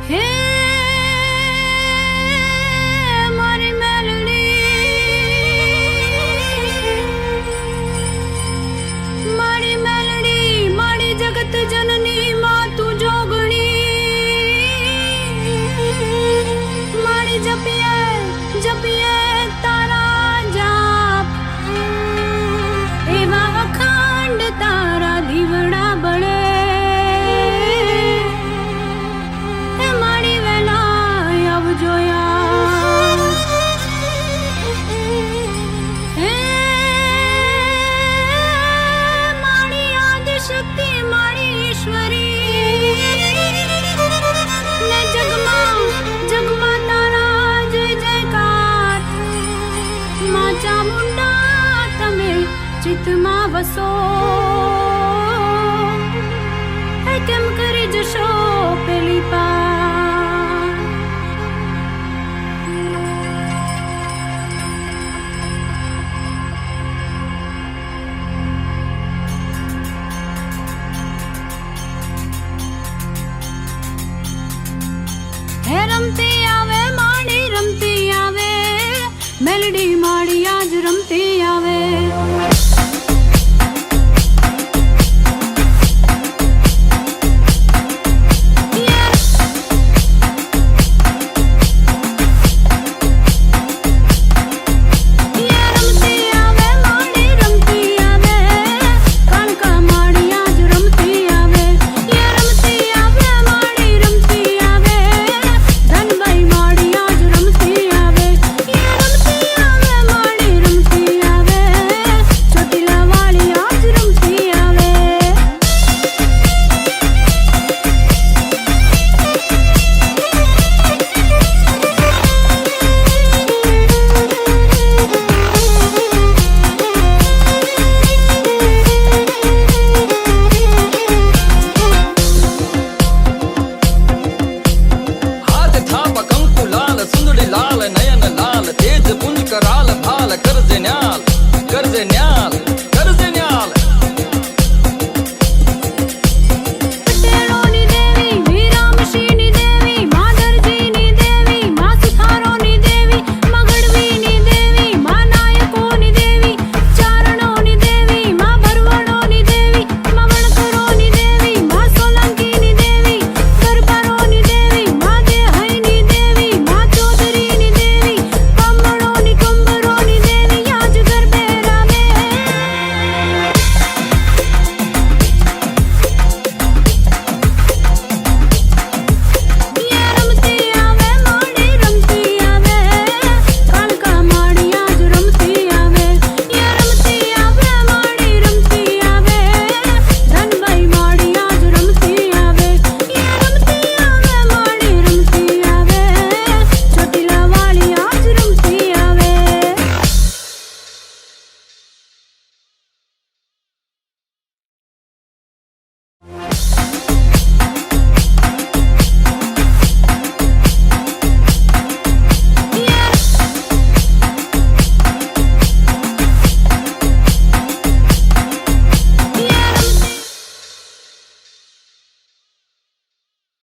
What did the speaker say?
હે મારી મેલડી મારી જગત જનની માં તું જોગણી મારી જપિયે તારા જાપ એવા અખંડ તારા દીવડા બળે ચામુંડા તમે ચિત્તમાં વસો કેમ કરી જશો પેલી પાર હે રમતી આવે માડી રમતી આવે મેલડી માડી આજ રમતી આવે लाल नयन लाल तेज पुंज कराल भाल कर